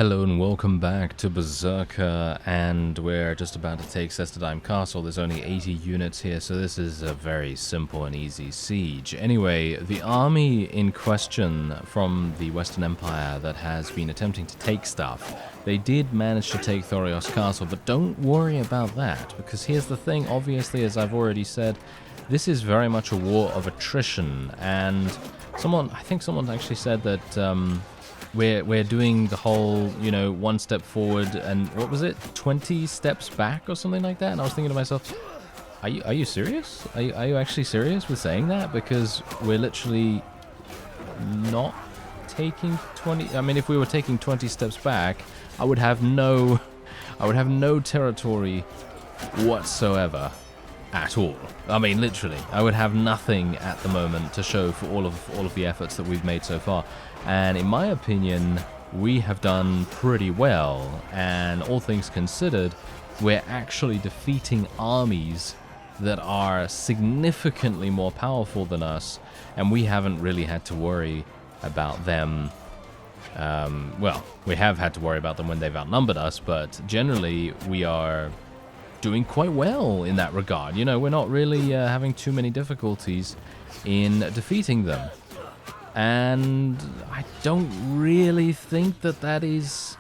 Hello and welcome back to Berserker, and we're just about to take Sestadheim Castle. There's only 80 units here, so this is a very simple and easy siege. Anyway, the army in question from the Western Empire that has been attempting to take stuff, they did manage to take Thorios Castle, but don't worry about that, because here's the thing, obviously, as I've already said, this is very much a war of attrition, and I think someone actually said that, We're doing the whole, you know, one step forward and, what was it, 20 steps back or something like that? And I was thinking to myself, are you serious? Are you actually serious with saying that? Because we're literally not taking 20... I mean, if we were taking 20 steps back, I would have no territory whatsoever at all. I mean, literally, I would have nothing at the moment to show for all of the efforts that we've made so far. And in my opinion, we have done pretty well, and all things considered, we're actually defeating armies that are significantly more powerful than us, and we haven't really had to worry about them. Well, we have had to worry about them when they've outnumbered us, but generally we are doing quite well in that regard. You know, we're not really having too many difficulties in defeating them. And I don't really think that is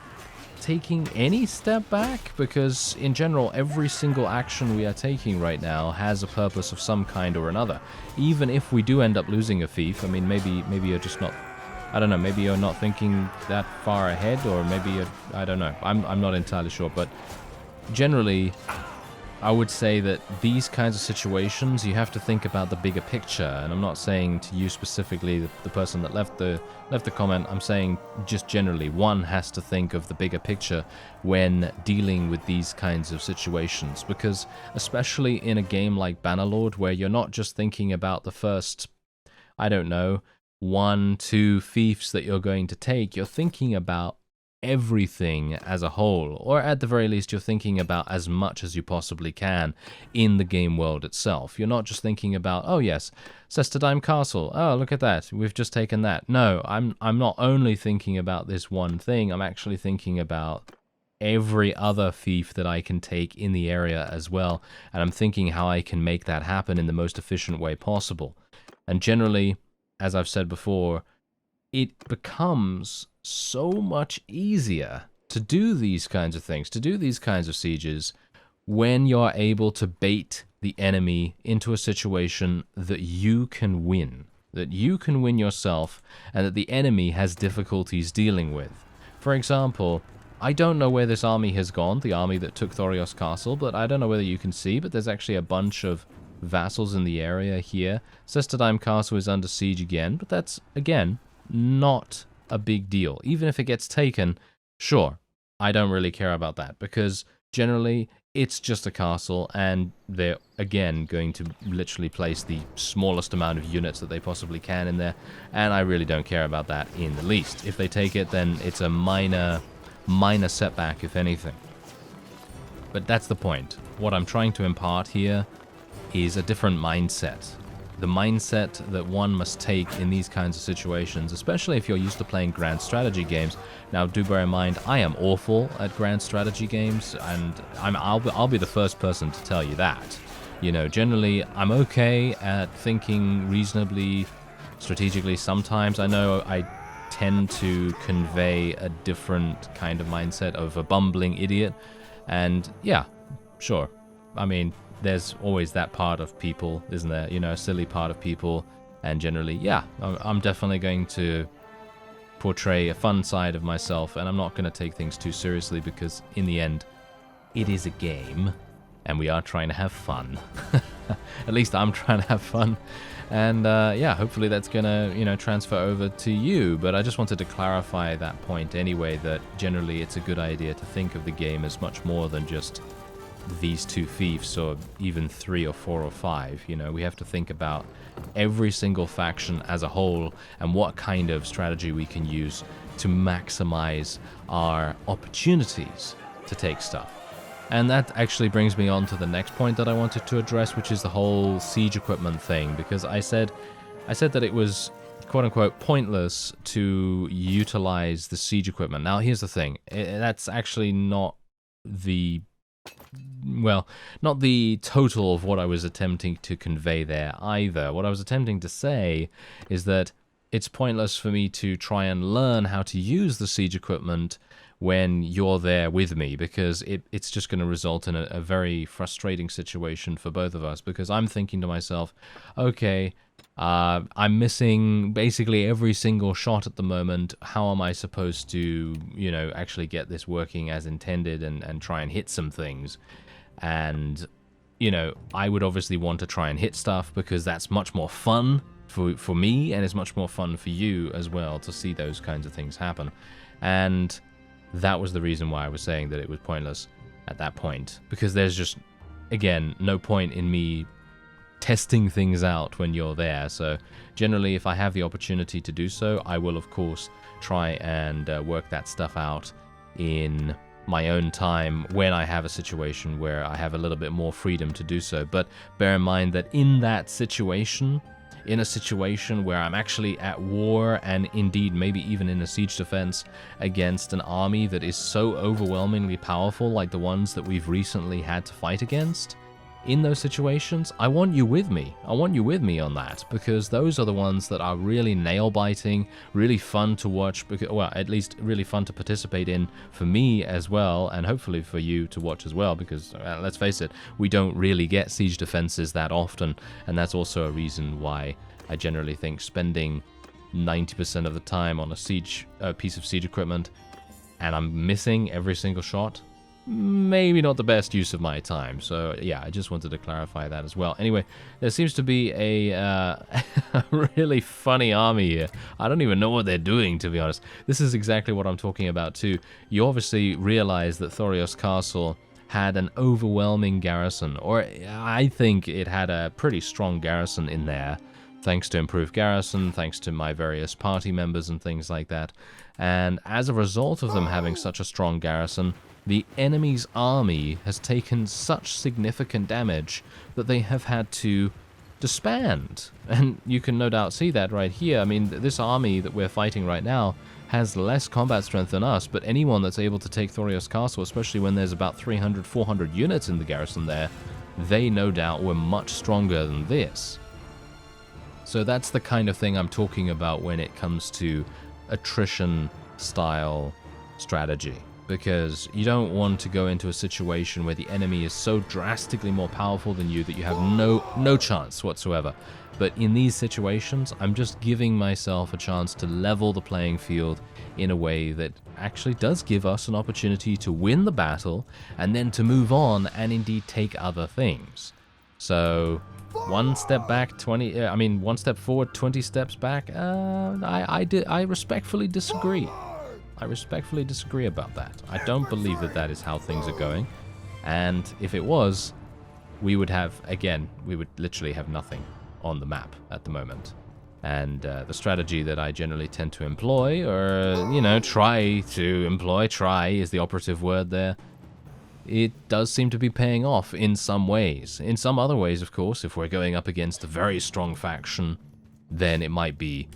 taking any step back, because in general every single action we are taking right now has a purpose of some kind or another. Even if we do end up losing a fief, I mean, maybe you're just not, I don't know, maybe you're not thinking that far ahead, or maybe you're, I don't know, I'm not entirely sure, but generally I would say that these kinds of situations, you have to think about the bigger picture. And I'm not saying to you specifically, the person that left the comment, I'm saying just generally, one has to think of the bigger picture when dealing with these kinds of situations. Because especially in a game like Bannerlord, where you're not just thinking about the first, I don't know, 1-2 fiefs that you're going to take, you're thinking about everything as a whole, or at the very least you're thinking about as much as you possibly can in the game world itself. You're not just thinking about, oh yes, Sestadheim Castle, oh look at that, we've just taken that. No, I'm not only thinking about this one thing, I'm actually thinking about every other fief that I can take in the area as well, and I'm thinking how I can make that happen in the most efficient way possible. And generally, as I've said before, it becomes so much easier to do these kinds of things, to do these kinds of sieges, when you're able to bait the enemy into a situation that you can win yourself, and that the enemy has difficulties dealing with. For example, I don't know where this army has gone, the army that took Thorios Castle, but I don't know whether you can see, but there's actually a bunch of vassals in the area here. Sestadheim Castle is under siege again, but that's, again, not a big deal. Even if it gets taken, sure, I don't really care about that, because generally it's just a castle, and they're again going to literally place the smallest amount of units that they possibly can in there, and I really don't care about that in the least. If they take it, then it's a minor setback, if anything. But that's the point. What I'm trying to impart here is a different mindset. The mindset that one must take in these kinds of situations, especially if you're used to playing grand strategy games. Now, do bear in mind, I am awful at grand strategy games, and I'll be the first person to tell you that. You know, generally, I'm okay at thinking reasonably strategically sometimes. I know I tend to convey a different kind of mindset of a bumbling idiot, and yeah, sure. I mean, there's always that part of people, isn't there? You know, a silly part of people. And generally, yeah, I'm definitely going to portray a fun side of myself, and I'm not going to take things too seriously, because in the end, it is a game, and we are trying to have fun. At least I'm trying to have fun. And yeah, hopefully that's going to, you know, transfer over to you. But I just wanted to clarify that point anyway, that generally it's a good idea to think of the game as much more than just these 2 fiefs, or even 3 or 4 or 5. You know, we have to think about every single faction as a whole, and what kind of strategy we can use to maximize our opportunities to take stuff. And that actually brings me on to the next point that I wanted to address, which is the whole siege equipment thing, because I said that it was quote-unquote pointless to utilize the siege equipment. Now, here's the thing. That's actually not the... well, not the total of what I was attempting to convey there either. What I was attempting to say is that it's pointless for me to try and learn how to use the siege equipment when you're there with me, because it's just going to result in a very frustrating situation for both of us, because I'm thinking to myself, okay, I'm missing basically every single shot at the moment. How am I supposed to, you know, actually get this working as intended and try and hit some things? And, you know, I would obviously want to try and hit stuff because that's much more fun for me, and it's much more fun for you as well to see those kinds of things happen. And that was the reason why I was saying that it was pointless at that point, because there's just, again, no point in me testing things out when you're there. So generally, if I have the opportunity to do so, I will of course try and work that stuff out in my own time when I have a situation where I have a little bit more freedom to do so. But bear in mind that in that situation, in a situation where I'm actually at war, and indeed maybe even in a siege defense against an army that is so overwhelmingly powerful like the ones that we've recently had to fight against, in those situations, I want you with me. I want you with me on that, because those are the ones that are really nail-biting, really fun to watch, because, well, at least really fun to participate in for me as well, and hopefully for you to watch as well, because let's face it, we don't really get siege defenses that often, and that's also a reason why I generally think spending 90% of the time on a piece of siege equipment, and I'm missing every single shot, maybe not the best use of my time. So yeah, I just wanted to clarify that as well. Anyway, there seems to be a really funny army here. I don't even know what they're doing, to be honest. This is exactly what I'm talking about too. You obviously realize that Thorios Castle had an overwhelming garrison, or I think it had a pretty strong garrison in there, thanks to improved garrison, thanks to my various party members and things like that. And as a result of them having such a strong garrison, the enemy's army has taken such significant damage that they have had to disband. And you can no doubt see that right here. I mean, this army that we're fighting right now has less combat strength than us, but anyone that's able to take Thorios Castle, especially when there's about 300, 400 units in the garrison there, they no doubt were much stronger than this. So that's the kind of thing I'm talking about when it comes to attrition-style strategy. Because you don't want to go into a situation where the enemy is so drastically more powerful than you that you have no chance whatsoever. But in these situations, I'm just giving myself a chance to level the playing field in a way that actually does give us an opportunity to win the battle and then to move on and indeed take other things. So one step back, 1 step forward, 20 steps back. I respectfully disagree. I respectfully disagree about that. I don't believe that that is how things are going. And if it was, we would literally have nothing on the map at the moment. And the strategy that I generally tend to employ, or, try to employ, try is the operative word there, it does seem to be paying off in some ways. In some other ways, of course, if we're going up against a very strong faction, then it might be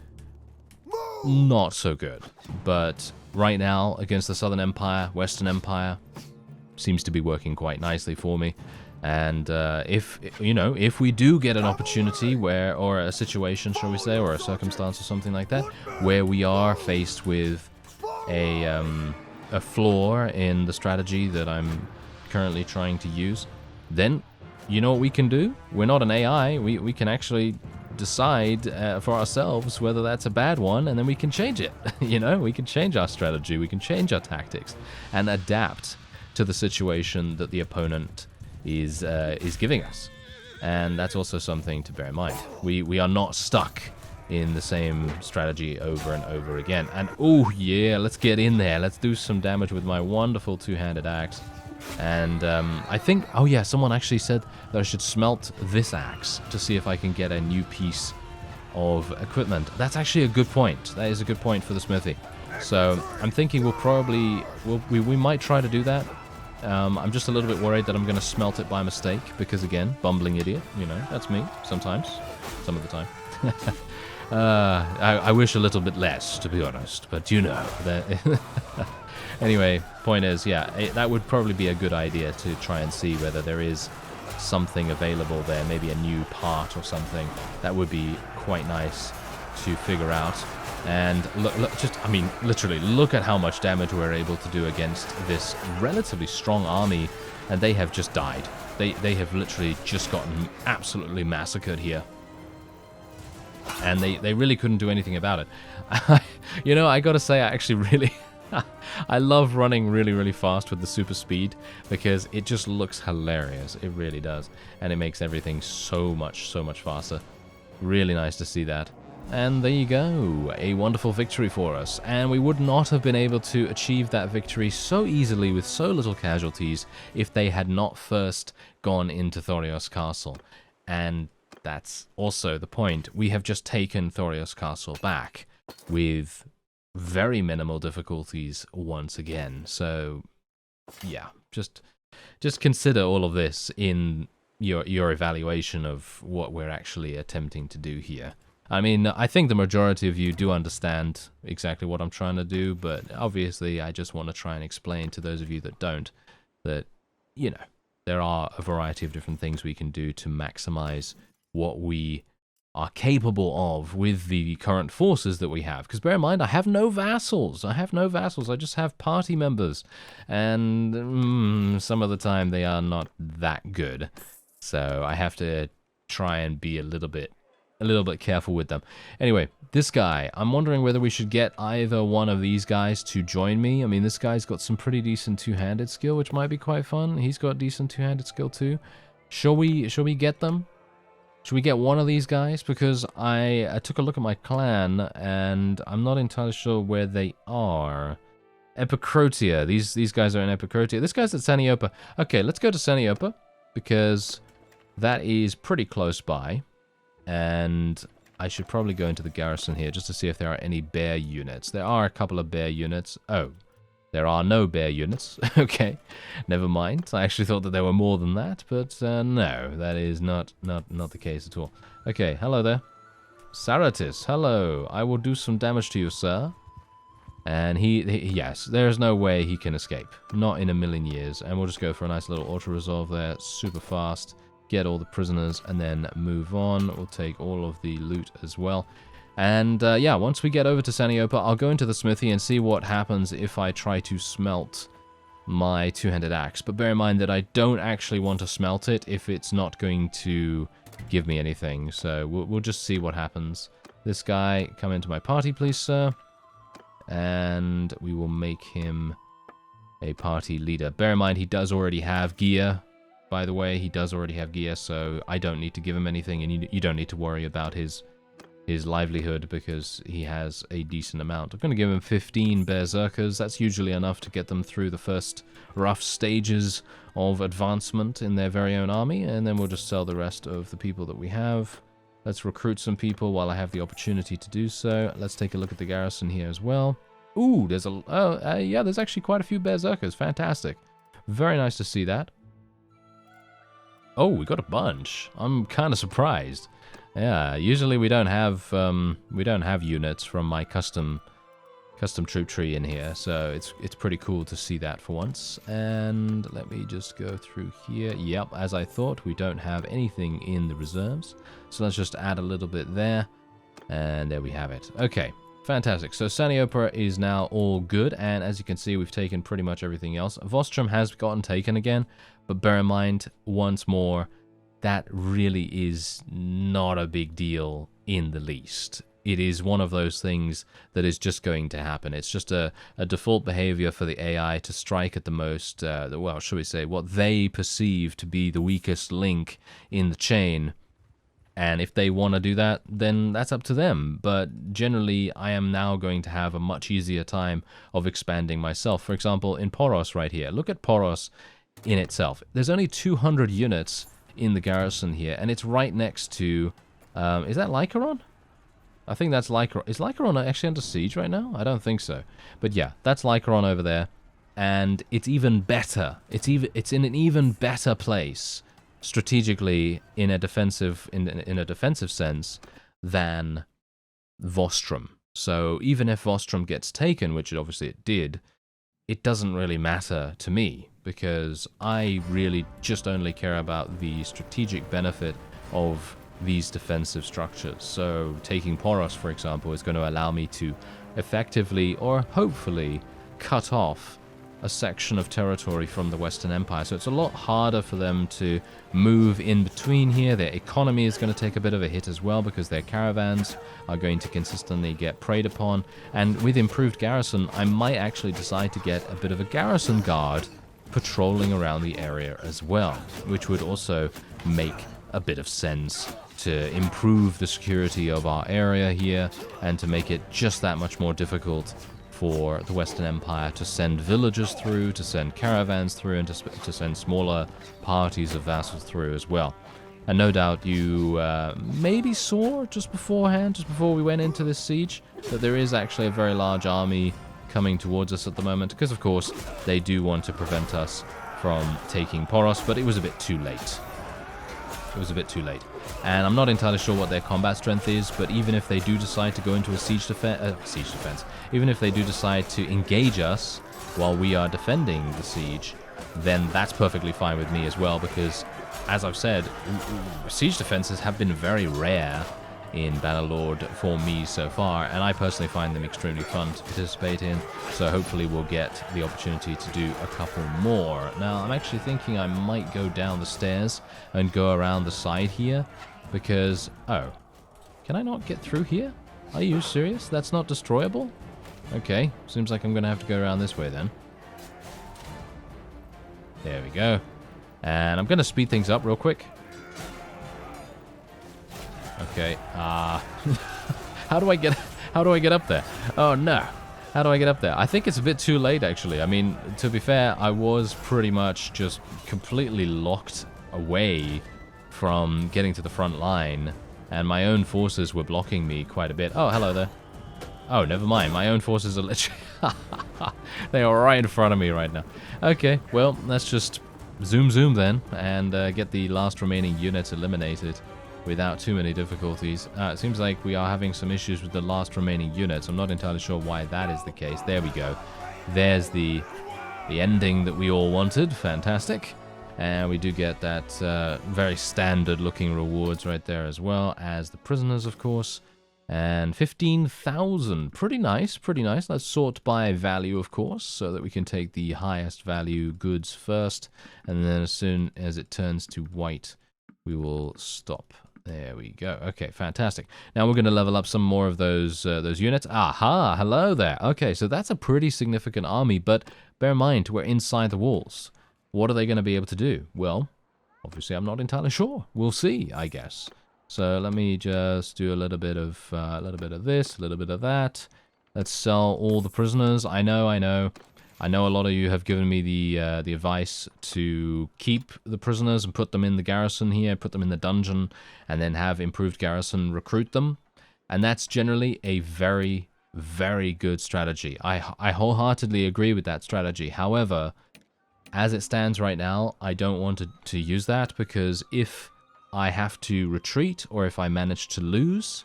not so good. But right now, against the Southern Empire, Western Empire, seems to be working quite nicely for me. And if we do get an opportunity or a situation, shall we say, or a circumstance or something like that, where we are faced with a flaw in the strategy that I'm currently trying to use, then you know what we can do? We're not an AI. We can actually decide for ourselves whether that's a bad one, and then we can change it. We can change our strategy, we can change our tactics, and adapt to the situation that the opponent is giving us. And that's also something to bear in mind. We are not stuck in the same strategy over and over again. And oh yeah, let's get in there. Let's do some damage with my wonderful two-handed axe. And I think, oh yeah, someone actually said that I should smelt this axe to see if I can get a new piece of equipment. That's actually a good point. That is a good point for the smithy. So I'm thinking we might try to do that. I'm just a little bit worried that I'm going to smelt it by mistake because, again, bumbling idiot. That's me sometimes, some of the time. I wish a little bit less, to be honest, but you know. Anyway, point is, yeah, that would probably be a good idea to try and see whether there is something available there, maybe a new part or something. That would be quite nice to figure out. And look, just, I mean, literally, look at how much damage we're able to do against this relatively strong army, and they have just died. They have literally just gotten absolutely massacred here. And they really couldn't do anything about it. You know, I gotta say, I actually really... I love running really, really fast with the super speed because it just looks hilarious. It really does. And it makes everything so much faster. Really nice to see that. And there you go. A wonderful victory for us. And we would not have been able to achieve that victory so easily with so little casualties if they had not first gone into Thorios Castle. And that's also the point. We have just taken Thorios Castle back with very minimal difficulties once again. So, yeah, just consider all of this in your evaluation of what we're actually attempting to do here. I mean, I think the majority of you do understand exactly what I'm trying to do, but obviously I just want to try and explain to those of you that don't that, you know, there are a variety of different things we can do to maximize what we are capable of with the current forces that we have. Because bear in mind, I have no vassals. I just have party members. And some of the time they are not that good. So I have to try and be a little bit careful with them. Anyway, this guy, I'm wondering whether we should get either one of these guys to join me. I mean, this guy's got some pretty decent two-handed skill, which might be quite fun. He's got decent two-handed skill too. Shall we get them? Should we get one of these guys? Because I took a look at my clan, and I'm not entirely sure where they are. Epicrotia. These guys are in Epicrotia. This guy's at Saniopa. Okay, let's go to Saniopa, because that is pretty close by. And I should probably go into the garrison here, just to see if there are any bear units. There are a couple of bear units. Oh, there are no bear units. Okay, never mind. I actually thought that there were more than that, but no, that is not the case at all. Okay, hello there. Saratis, hello. I will do some damage to you, sir. And yes, there's no way he can escape. Not in a million years. And we'll just go for a nice little auto-resolve there, super fast. Get all the prisoners, and then move on. We'll take all of the loot as well. And yeah, once we get over to Saniopa, I'll go into the smithy and see what happens if I try to smelt my two-handed axe. But bear in mind that I don't actually want to smelt it if it's not going to give me anything. So we'll just see what happens. This guy, come into my party, please, sir. And we will make him a party leader. Bear in mind, he does already have gear. By the way, he does already have gear, so I don't need to give him anything, and you don't need to worry about his livelihood because he has a decent amount. I'm going to give him 15 Berserkers. That's usually enough to get them through the first rough stages of advancement in their very own army, and then we'll just sell the rest of the people that we have. Let's recruit some people while I have the opportunity to do so. Let's take a look at the garrison here as well. Ooh, there's yeah, there's actually quite a few Berserkers. Fantastic. Very nice to see that. Oh, we got a bunch. I'm kind of surprised. Yeah, usually we don't have units from my custom troop tree in here, so it's pretty cool to see that for once. And let me just go through here. Yep, as I thought, we don't have anything in the reserves, so let's just add a little bit there, and there we have it. Okay, fantastic. So Saniopa is now all good, and as you can see, we've taken pretty much everything else. Vostrum has gotten taken again, but bear in mind once more, that really is not a big deal in the least. It is one of those things that is just going to happen. It's just a default behavior for the AI to strike at the most, well, should we say, what they perceive to be the weakest link in the chain. And if they want to do that, then that's up to them. But generally, I am now going to have a much easier time of expanding myself. For example, in Poros right here. Look at Poros in itself. There's only 200 units in the garrison here, and it's right next to, is that Lycaron? I think that's Lycaron. Is Lycaron actually under siege right now? I don't think so. But yeah, that's Lycaron over there, and it's even better. It's in an even better place strategically in a defensive sense than Vostrum. So even if Vostrum gets taken, which obviously it did, it doesn't really matter to me, because I really just only care about the strategic benefit of these defensive structures. So taking Poros, for example, is going to allow me to effectively, or hopefully, cut off a section of territory from the Western Empire. So it's a lot harder for them to move in between here. Their economy is going to take a bit of a hit as well, because their caravans are going to consistently get preyed upon. And with improved garrison, I might actually decide to get a bit of a garrison guard patrolling around the area as well, which would also make a bit of sense to improve the security of our area here and to make it just that much more difficult for the Western Empire to send villagers through, to send caravans through, and to send smaller parties of vassals through as well. And no doubt you maybe saw just beforehand, just before we went into this siege, that there is actually a very large army coming towards us at the moment, because of course they do want to prevent us from taking Poros, but it was a bit too late. It was a bit too late. And I'm not entirely sure what their combat strength is, but even if they do decide to go into a siege defense, even if they do decide to engage us while we are defending the siege, then that's perfectly fine with me as well, because, as I've said, siege defenses have been very rare in Bannerlord for me so far, and I personally find them extremely fun to participate in, so hopefully we'll get the opportunity to do a couple more. Now, I'm actually thinking I might go down the stairs and go around the side here, because... oh, can I not get through here? Are you serious? That's not destroyable? Okay, seems like I'm going to have to go around this way then. There we go. And I'm going to speed things up real quick. Okay, how do I get up there? Oh no, how do I get up there? I think it's a bit too late actually. I mean, to be fair, I was pretty much just completely locked away from getting to the front line, and my own forces were blocking me quite a bit. Oh, hello there. Oh, never mind, my own forces are literally... they are right in front of me right now. Okay, well, let's just zoom then, and get the last remaining units eliminated without too many difficulties. It seems like we are having some issues with the last remaining units. I'm not entirely sure why that is the case. There we go. There's the ending that we all wanted. Fantastic. And we do get that very standard looking rewards right there, as well as the prisoners, of course. And 15,000. Pretty nice, pretty nice. Let's sort by value, of course, so that we can take the highest value goods first. And then as soon as it turns to white, we will stop. There we go. Okay, fantastic. Now we're going to level up some more of those units. Aha, hello there. Okay, so that's a pretty significant army, but bear in mind, we're inside the walls. What are they going to be able to do? Well, obviously I'm not entirely sure. We'll see, I guess. So let me just do a little bit of this, a little bit of that. Let's sell all the prisoners. I know a lot of you have given me the advice to keep the prisoners and put them in the garrison here, put them in the dungeon, and then have improved garrison recruit them. And that's generally a very, very good strategy. I wholeheartedly agree with that strategy. However, as it stands right now, I don't want to use that, because if I have to retreat, or if I manage to lose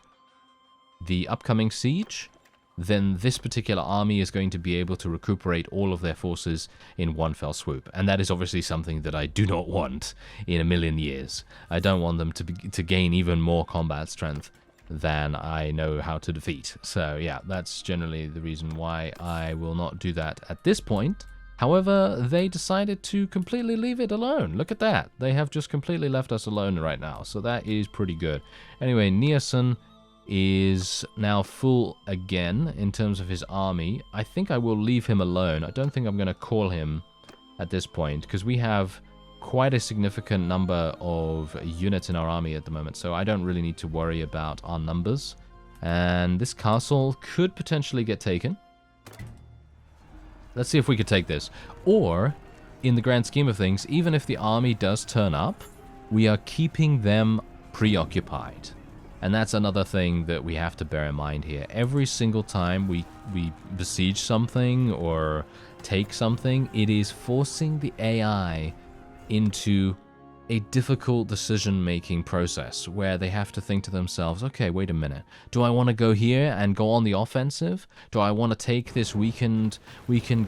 the upcoming siege, then this particular army is going to be able to recuperate all of their forces in one fell swoop. And that is obviously something that I do not want in a million years. I don't want them to gain even more combat strength than I know how to defeat. So yeah, that's generally the reason why I will not do that at this point. However, they decided to completely leave it alone. Look at that. They have just completely left us alone right now. So that is pretty good. Anyway, Nielsen is now full again in terms of his army. I think I will leave him alone. I don't think I'm going to call him at this point, because we have quite a significant number of units in our army at the moment, so I don't really need to worry about our numbers. And this castle could potentially get taken. Let's see if we could take this. Or, in the grand scheme of things, even if the army does turn up, we are keeping them preoccupied. And that's another thing that we have to bear in mind here. Every single time we besiege something or take something, it is forcing the AI into a difficult decision-making process where they have to think to themselves, okay, wait a minute, do I want to go here and go on the offensive? Do I want to take this weakened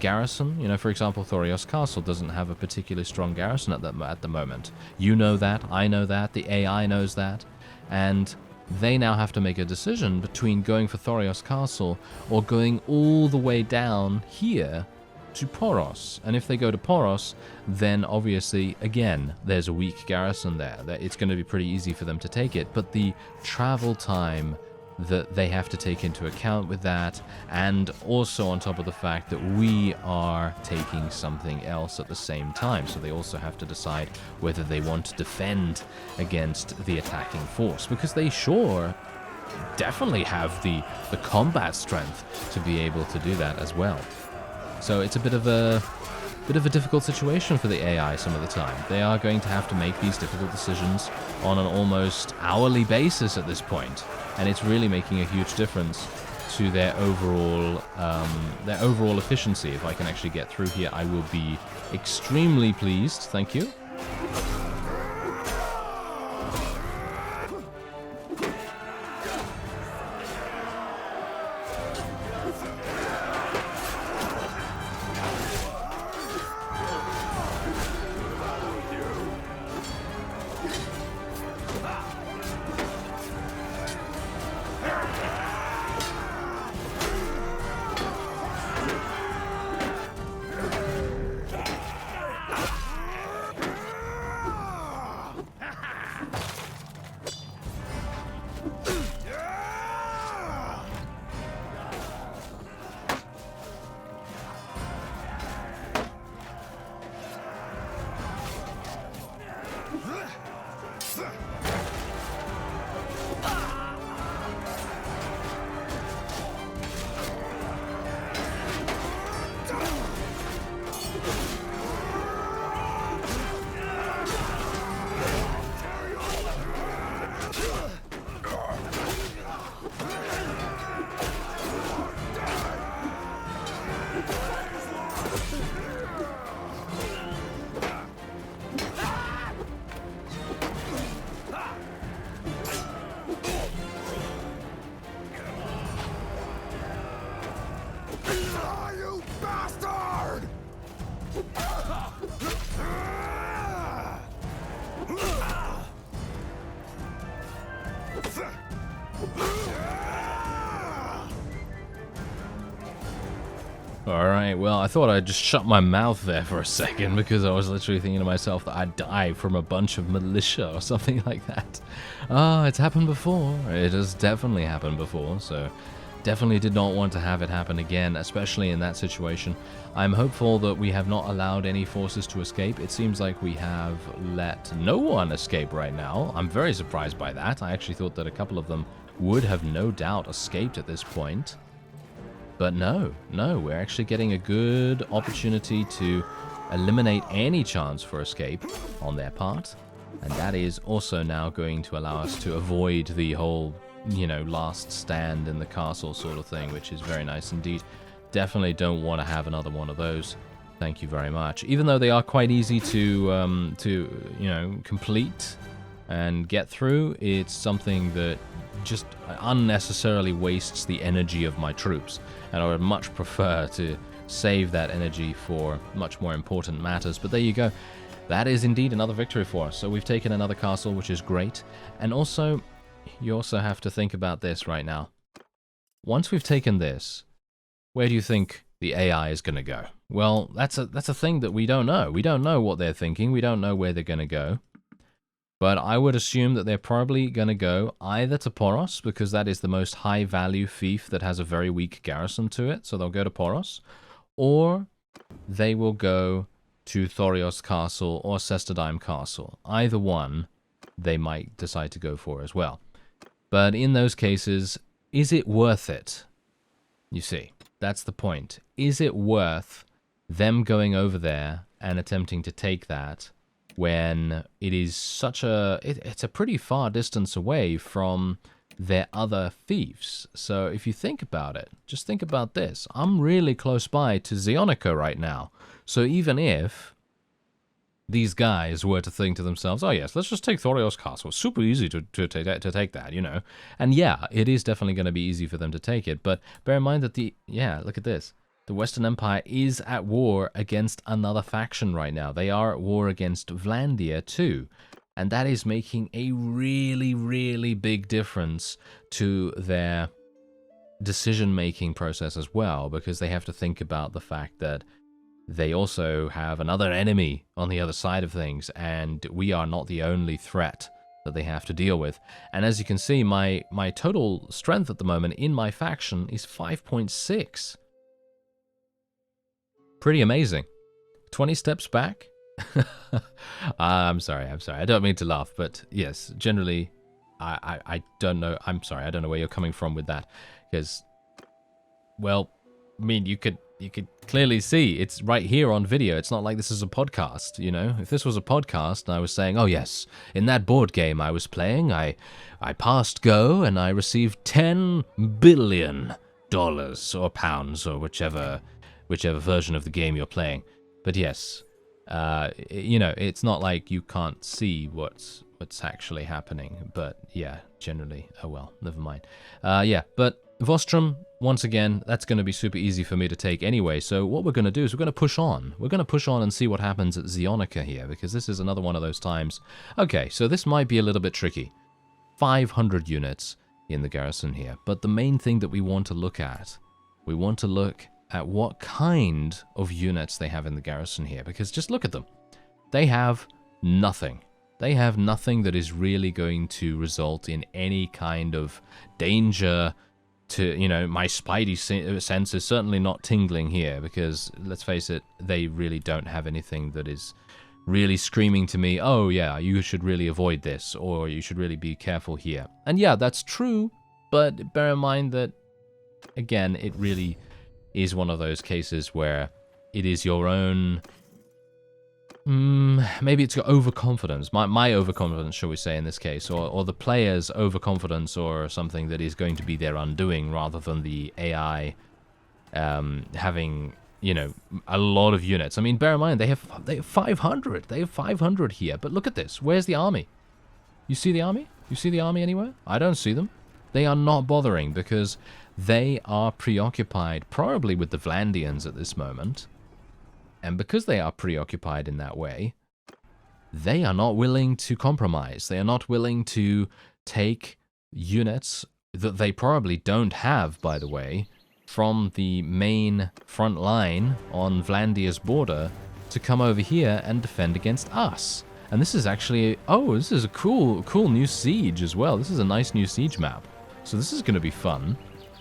garrison? You know, for example, Thorios Castle doesn't have a particularly strong garrison at the moment. You know that, I know that, the AI knows that, and they now have to make a decision between going for Thorios Castle or going all the way down here to Poros. And if they go to Poros, then obviously, again, there's a weak garrison there. It's going to be pretty easy for them to take it, but the travel time that they have to take into account with that, and also on top of the fact that we are taking something else at the same time, so they also have to decide whether they want to defend against the attacking force, because they sure definitely have the combat strength to be able to do that as well. So it's a bit of a difficult situation for the AI some of the time. They are going to have to make these difficult decisions on an almost hourly basis at this point, and it's really making a huge difference to their overall efficiency. If I can actually get through here, I will be extremely pleased. Thank you. Alright, well, I thought I'd just shut my mouth there for a second because I was literally thinking to myself that I'd die from a bunch of militia or something like that. Ah, it's happened before. It has definitely happened before, so definitely did not want to have it happen again, especially in that situation. I'm hopeful that we have not allowed any forces to escape. It seems like we have let no one escape right now. I'm very surprised by that. I actually thought that a couple of them would have no doubt escaped at this point. But no, we're actually getting a good opportunity to eliminate any chance for escape on their part. And that is also now going to allow us to avoid the whole, you know, last stand in the castle sort of thing, which is very nice indeed. Definitely don't want to have another one of those. Thank you very much. Even though they are quite easy to you know, complete and get through, it's something that just unnecessarily wastes the energy of my troops, and I would much prefer to save that energy for much more important matters. But there you go. That is indeed another victory for us. So we've taken another castle, which is great. And also, you also have to think about this right now. Once we've taken this, where do you think the AI is going to go? Well, that's a thing that we don't know. We don't know what they're thinking. We don't know where they're going to go. But I would assume that they're probably going to go either to Poros, because that is the most high-value fief that has a very weak garrison to it, so they'll go to Poros, or they will go to Thorios Castle or Sestadime Castle. Either one they might decide to go for as well. But in those cases, is it worth it? You see, that's the point. Is it worth them going over there and attempting to take that when it is such a... It's a pretty far distance away from their other fiefs? So if you think about it, just think about this. I'm really close by to Zeonica right now. So even if these guys were to think to themselves, oh yes, let's just take Thorios Castle. It's super easy to take that, you know. And yeah, it is definitely going to be easy for them to take it. But bear in mind that look at this. The Western Empire is at war against another faction right now. They are at war against Vlandia too. And that is making a really, really big difference to their decision-making process as well, because they have to think about the fact that they also have another enemy on the other side of things, and we are not the only threat that they have to deal with. And as you can see, my total strength at the moment in my faction is 5.6. Pretty amazing. 20 steps back. I'm sorry. I don't mean to laugh, but yes, generally, I don't know. I'm sorry. I don't know where you're coming from with that, because, well, I mean, you could clearly see it's right here on video. It's not like this is a podcast, you know. If this was a podcast and I was saying, oh yes, in that board game I was playing, I passed go and I received $10 billion or pounds or whichever version of the game you're playing. But yes, you know, it's not like you can't see what's actually happening. But yeah, generally, oh well, never mind. Yeah, but Vostrum, once again, that's going to be super easy for me to take anyway, so what we're going to do is we're going to push on. We're going to push on and see what happens at Zeonica here, because this is another one of those times. Okay, so this might be a little bit tricky. 500 units in the garrison here, but the main thing that we want to look at what kind of units they have in the garrison here, because just look at them. They have nothing. They have nothing that is really going to result in any kind of danger to, you know, my spidey sense is certainly not tingling here, because let's face it, they really don't have anything that is really screaming to me, oh yeah, you should really avoid this, or you should really be careful here. And yeah, that's true, but bear in mind that, again, it really is one of those cases where it is your own, maybe it's your overconfidence, my overconfidence, shall we say, in this case, or the player's overconfidence, or something that is going to be their undoing, rather than the AI having, you know, a lot of units. I mean, bear in mind, they have 500. They have 500 here, but look at this. Where's the army? You see the army? You see the army anywhere? I don't see them. They are not bothering, because they are preoccupied probably with the Vlandians at this moment. And because they are preoccupied in that way, they are not willing to compromise. They are not willing to take units that they probably don't have, by the way, from the main front line on Vlandia's border to come over here and defend against us. And this is actually, oh, this is a cool new siege as well. This is a nice new siege map. So this is going to be fun.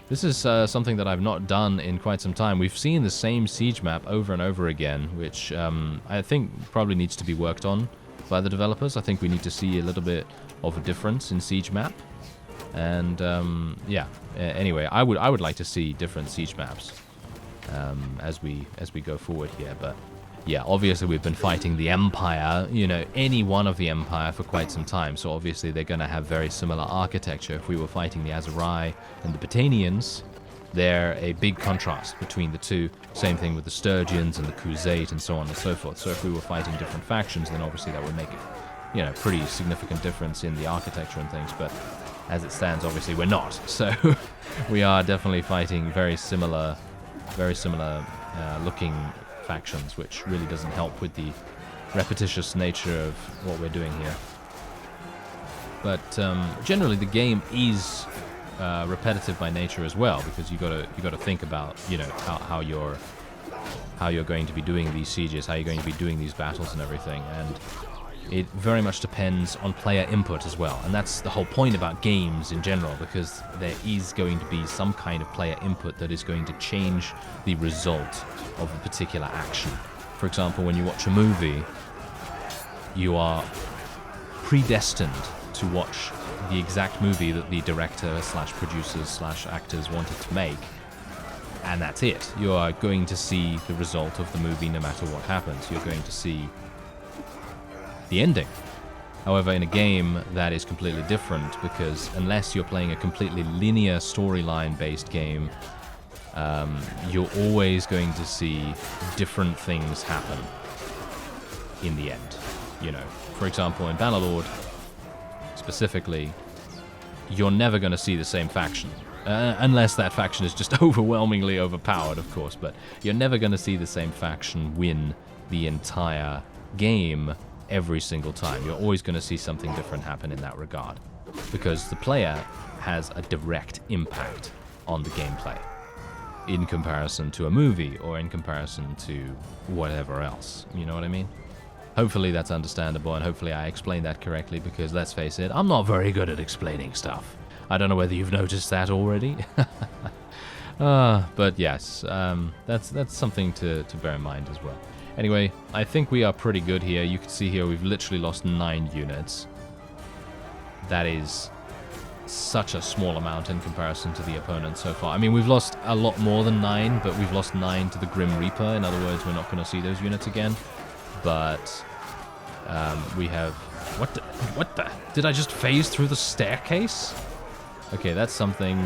This is something that I've not done in quite some time. We've seen the same siege map over and over again, which I think probably needs to be worked on by the developers. I think we need to see a little bit of a difference in siege map. And yeah, anyway, I would like to see different siege maps as we go forward here. But yeah, obviously we've been fighting the Empire, you know, any one of the Empire for quite some time, so obviously they're going to have very similar architecture. If we were fighting the Azurai and the Britannians, they're a big contrast between the two. Same thing with the Sturgians and the Crusade and so on and so forth. So if we were fighting different factions, then obviously that would make it, you know, pretty significant difference in the architecture and things, but as it stands, obviously we're not. So we are definitely fighting very similar looking factions, which really doesn't help with the repetitious nature of what we're doing here. But generally, the game is repetitive by nature as well, because you got to think about, you know, how you're going to be doing these sieges, how you're going to be doing these battles and everything, and it very much depends on player input as well. And that's the whole point about games in general, because there is going to be some kind of player input that is going to change the result of a particular action. For example, when you watch a movie, you are predestined to watch the exact movie that the director / producers / actors wanted to make, and that's it. You are going to see the result of the movie no matter what happens. You're going to see the ending. However, in a game, that is completely different, because unless you're playing a completely linear storyline based game, you're always going to see different things happen. in the end. You know, for example, in Bannerlord, specifically, you're never going to see the same faction. Unless that faction is just overwhelmingly overpowered, of course, but you're never going to see the same faction win the entire game every single time. You're always going to see something different happen in that regard, because the player has a direct impact on the gameplay in comparison to a movie or in comparison to whatever else. You know what I mean? Hopefully that's understandable, and hopefully I explained that correctly, because let's face it, I'm not very good at explaining stuff. I don't know whether you've noticed that already. But yes, that's something to bear in mind as well. Anyway, I think we are pretty good here. You can see here we've literally lost 9 units. That is such a small amount in comparison to the opponent so far. I mean, we've lost a lot more than 9, but we've lost 9 to the Grim Reaper. In other words, we're not going to see those units again. But we have... What the... Did I just phase through the staircase? Okay, that's something...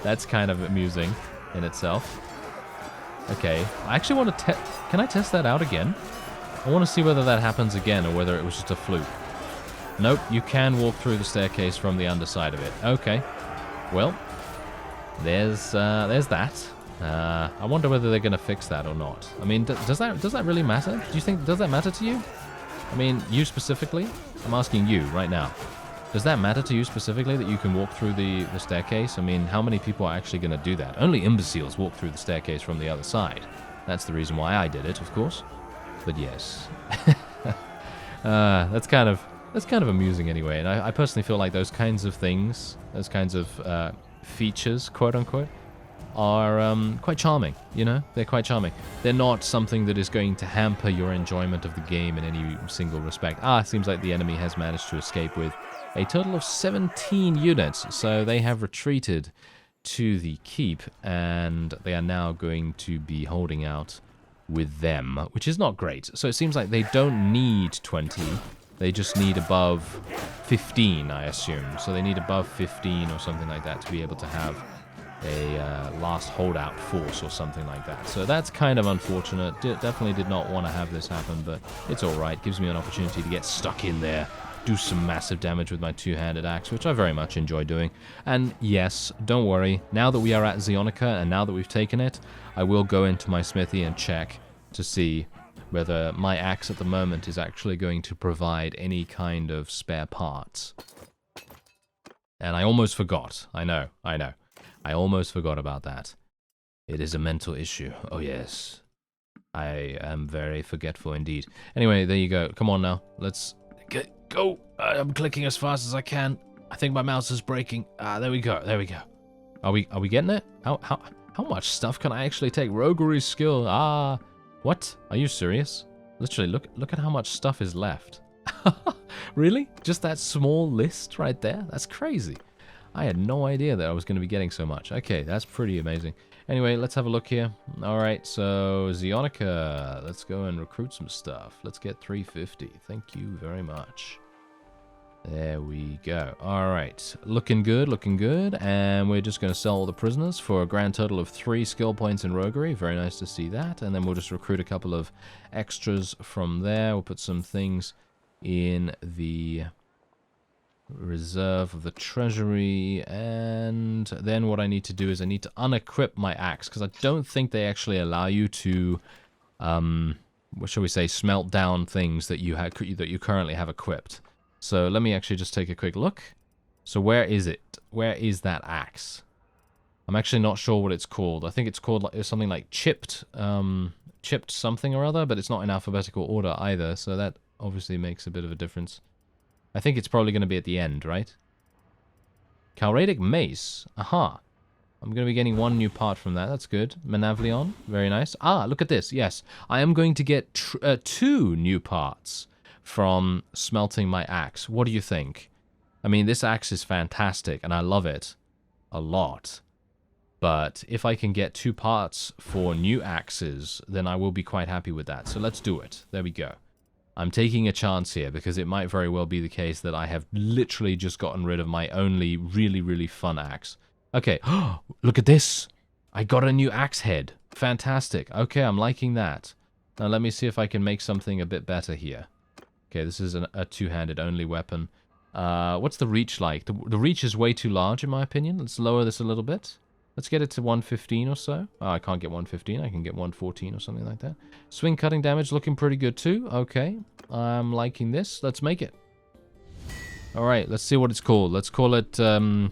that's kind of amusing in itself. Okay, I actually want to can I test that out again? I want to see whether that happens again or whether it was just a fluke. Nope, you can walk through the staircase from the underside of it. Okay, well, there's that. I wonder whether they're going to fix that or not. I mean, does that really matter? Do you think, does that matter to you? I mean, you specifically? I'm asking you right now. Does that matter to you specifically that you can walk through the staircase? I mean, how many people are actually going to do that? Only imbeciles walk through the staircase from the other side. That's the reason why I did it, of course. But yes. That's kind of amusing anyway. And I personally feel like those kinds of things, those kinds of features, quote-unquote, are quite charming, you know? They're quite charming. They're not something that is going to hamper your enjoyment of the game in any single respect. It seems like the enemy has managed to escape with a total of 17 units, so they have retreated to the keep, and they are now going to be holding out with them, which is not great. So it seems like they don't need 20, they just need above 15, I assume. So they need above 15 or something like that to be able to have a last holdout force or something like that. So that's kind of unfortunate. Definitely did not want to have this happen, but it's alright. Gives me an opportunity to get stuck in there, do some massive damage with my two-handed axe, which I very much enjoy doing. And yes, don't worry, now that we are at Zeonica and now that we've taken it, I will go into my smithy and check to see whether my axe at the moment is actually going to provide any kind of spare parts. And I almost forgot. I know. I almost forgot about that. It is a mental issue. Oh yes. I am very forgetful indeed. Anyway, there you go. Come on now. Let's go. I'm clicking as fast as I can. I think my mouse is breaking. There we go. There we go. Are we getting it? How much stuff can I actually take? Roguery skill. What? Are you serious? Literally, look at how much stuff is left. Really? Just that small list right there? That's crazy. I had no idea that I was going to be getting so much. Okay, that's pretty amazing. Anyway, let's have a look here. Alright, so Zeonica. Let's go and recruit some stuff. Let's get 350. Thank you very much. There we go. Alright, looking good, looking good. And we're just going to sell all the prisoners for a grand total of 3 skill points in roguery. Very nice to see that. And then we'll just recruit a couple of extras from there. We'll put some things in the reserve of the treasury, and then what I need to do is I need to unequip my axe, because I don't think they actually allow you to what shall we say, smelt down things that you currently have equipped. So let me actually just take a quick look. So where is it? Where is that axe? I'm actually not sure what it's called. I think it's called something like chipped something or other, but it's not in alphabetical order either, so that obviously makes a bit of a difference. I think it's probably going to be at the end, right? Calradic Mace. Aha. I'm going to be getting 1 new part from that. That's good. Manavlion. Very nice. Look at this. Yes. I am going to get 2 new parts from smelting my axe. What do you think? I mean, this axe is fantastic, and I love it a lot. But if I can get 2 parts for new axes, then I will be quite happy with that. So let's do it. There we go. I'm taking a chance here because it might very well be the case that I have literally just gotten rid of my only really, really fun axe. Okay, look at this. I got a new axe head. Fantastic. Okay, I'm liking that. Now let me see if I can make something a bit better here. Okay, this is a two-handed only weapon. What's the reach like? The reach is way too large in my opinion. Let's lower this a little bit. Let's get it to 115 or so. Oh, I can't get 115. I can get 114 or something like that. Swing cutting damage looking pretty good too. Okay, I'm liking this. Let's make it. All right, let's see what it's called. Let's call it, I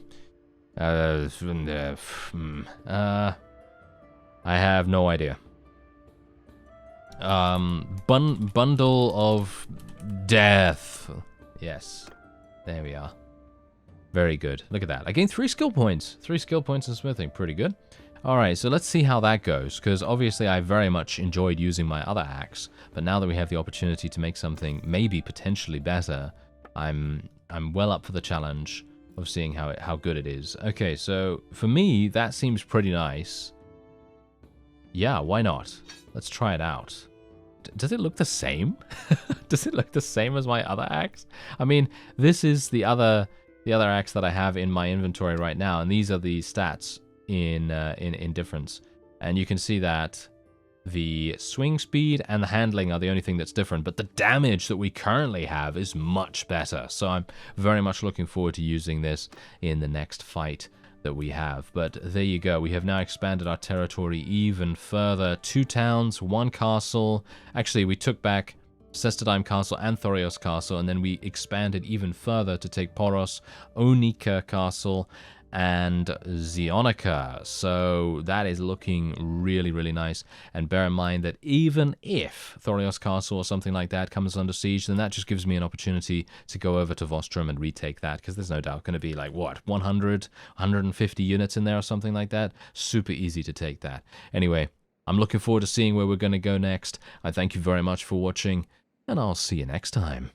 have no idea. Bundle of death. Yes, there we are. Very good. Look at that. I gained 3 skill points. 3 skill points in smithing. Pretty good. Alright, so let's see how that goes, because obviously I very much enjoyed using my other axe, but now that we have the opportunity to make something maybe potentially better, I'm well up for the challenge of seeing how good it is. Okay, so for me, that seems pretty nice. Yeah, why not? Let's try it out. Does it look the same? Does it look the same as my other axe? I mean, this is the other axe that I have in my inventory right now, and these are the stats in difference. And you can see that the swing speed and the handling are the only thing that's different, but the damage that we currently have is much better. So I'm very much looking forward to using this in the next fight that we have. But there you go. We have now expanded our territory even further. 2 towns, 1 castle. Actually, we took back Sestadheim Castle and Thorios Castle, and then we expanded even further to take Poros, Onica Castle, and Zeonica. So that is looking really, really nice. And bear in mind that even if Thorios Castle or something like that comes under siege, then that just gives me an opportunity to go over to Vostrum and retake that, because there's no doubt going to be like, what, 100, 150 units in there or something like that. Super easy to take that. Anyway, I'm looking forward to seeing where we're going to go next. I thank you very much for watching, and I'll see you next time.